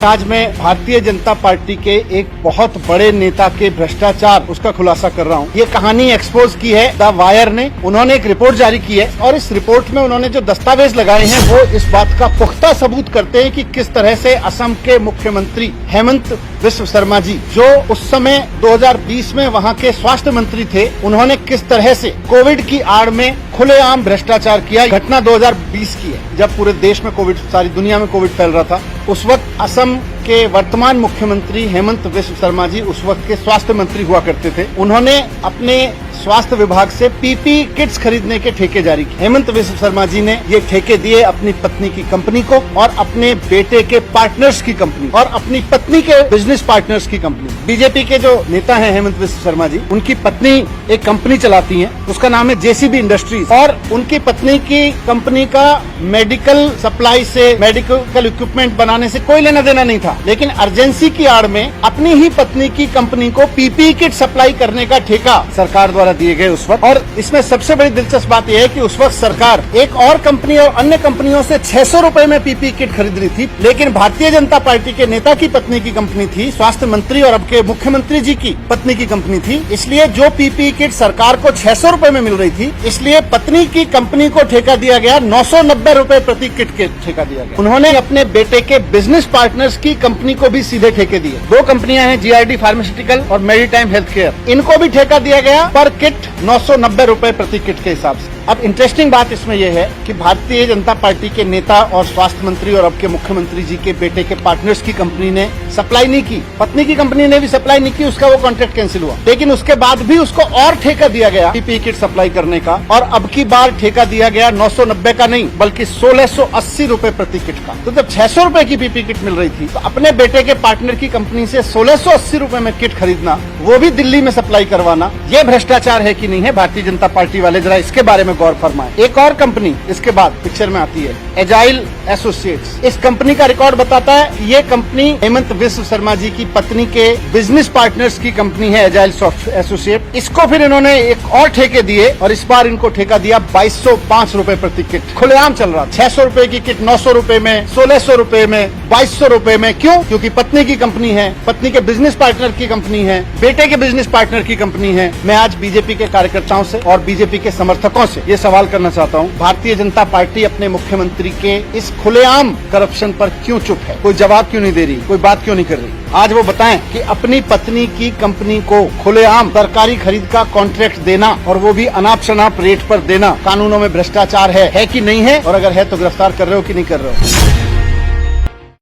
आज मैं भारतीय जनता पार्टी के एक बहुत बड़े नेता के भ्रष्टाचार उसका खुलासा कर रहा हूँ। ये कहानी एक्सपोज की है द वायर ने। उन्होंने एक रिपोर्ट जारी की है और इस रिपोर्ट में उन्होंने जो दस्तावेज लगाए हैं वो इस बात का पुख्ता सबूत करते हैं कि किस तरह से असम के मुख्यमंत्री हेमंत बिस्व शर्मा जी, जो उस समय 2020 में वहाँ के स्वास्थ्य मंत्री थे, उन्होंने किस तरह से कोविड की आड़ में खुलेआम भ्रष्टाचार किया। घटना 2020 की है, जब पूरे देश में कोविड, सारी दुनिया में कोविड फैल रहा था। उस वक्त असम के वर्तमान मुख्यमंत्री हेमंत बिस्व शर्मा जी उस वक्त के स्वास्थ्य मंत्री हुआ करते थे। उन्होंने अपने स्वास्थ्य विभाग से पीपी किट्स खरीदने के ठेके जारी किए। हेमंत बिस्व शर्मा जी ने ये ठेके दिए अपनी पत्नी की कंपनी को और अपने बेटे के पार्टनर्स की कंपनी और अपनी पत्नी के बिजनेस पार्टनर्स की कंपनी। बीजेपी के जो नेता हैं हेमंत बिस्व शर्मा जी, उनकी पत्नी एक कंपनी चलाती है, उसका नाम है जेसीबी इंडस्ट्रीज, और उनकी पत्नी की कंपनी का मेडिकल सप्लाई से, मेडिकल इक्विपमेंट बनाने से कोई लेना देना नहीं था, लेकिन अर्जेंसी की आड़ में अपनी ही पत्नी की कंपनी को पीपी किट सप्लाई करने का ठेका सरकार द्वारा दिए गए उस वक्त। और इसमें सबसे बड़ी दिलचस्प बात यह है कि उस वक्त सरकार एक और कंपनी और अन्य कंपनियों से 600 रुपए में पीपी किट खरीद रही थी, लेकिन भारतीय जनता पार्टी के नेता की पत्नी की कंपनी थी, स्वास्थ्य मंत्री और अब के मुख्यमंत्री जी की पत्नी की कंपनी थी, इसलिए जो पीपी किट सरकार को 600 रुपए में मिल रही थी, इसलिए पत्नी की कंपनी को ठेका दिया गया 990 रुपए प्रति किट के ठेका दिया गया। उन्होंने अपने बेटे के बिजनेस पार्टनर्स की कंपनी को भी सीधे ठेके दिए। दो कंपनियां हैं, जीआरडी फार्मास्यूटिकल और मेडिटाइम हेल्थ केयर, इनको भी ठेका दिया गया पर किट 990 रुपए प्रति किट के हिसाब से। अब इंटरेस्टिंग बात इसमें यह है कि भारतीय जनता पार्टी के नेता और स्वास्थ्य मंत्री और अब के मुख्यमंत्री जी के बेटे के पार्टनर्स की कंपनी ने सप्लाई नहीं की, पत्नी की कंपनी ने भी सप्लाई नहीं की, उसका वो कॉन्ट्रैक्ट कैंसिल हुआ, लेकिन उसके बाद भी उसको और ठेका दिया गया पीपी किट सप्लाई करने का, और अब की बार ठेका दिया गया 990 का नहीं बल्कि 1680 रुपए प्रति किट का। तो जब 600 रुपए की पीपी किट मिल रही थी तो अपने बेटे के पार्टनर की कंपनी से 1680 रुपए में किट खरीदना, वो भी दिल्ली में सप्लाई करवाना, ये भ्रष्टाचार है कि नहीं है? भारतीय जनता पार्टी वाले जरा इसके बारे में गौर फरमाएं। एक और कंपनी इसके बाद पिक्चर में आती है, एजाइल एसोसिएट्स। इस कंपनी का रिकॉर्ड बताता है कि ये कंपनी हेमंत बिस्व शर्मा जी की पत्नी के बिजनेस पार्टनर्स की कंपनी है, एजाइल एसोसिएट। इसको फिर इन्होंने एक और ठेके दिए और इस बार इनको ठेका दिया 2205 रुपए प्रति किट। खुलेआम चल रहा, 600 रुपए की किट 900 रुपए में, 1600 रुपए में, 2200 रुपए में। क्यों? क्योंकि पत्नी की कंपनी है, पत्नी के बिजनेस पार्टनर की कंपनी है, बेटे के बिजनेस पार्टनर की कंपनी है। मैं आज बीजेपी के कार्यकर्ताओं से और बीजेपी के समर्थकों से ये सवाल करना चाहता हूँ, भारतीय जनता पार्टी अपने मुख्यमंत्री के इस खुलेआम करप्शन पर क्यों चुप है? कोई जवाब क्यों नहीं दे रही? कोई बात क्यों नहीं कर रही? आज वो बताएं कि अपनी पत्नी की कंपनी को खुलेआम सरकारी खरीद का कॉन्ट्रैक्ट देना और वो भी अनाप शनाप रेट पर देना कानूनों में भ्रष्टाचार है कि नहीं है? और अगर है तो गिरफ्तार कर रहे हो कि नहीं कर रहे हो?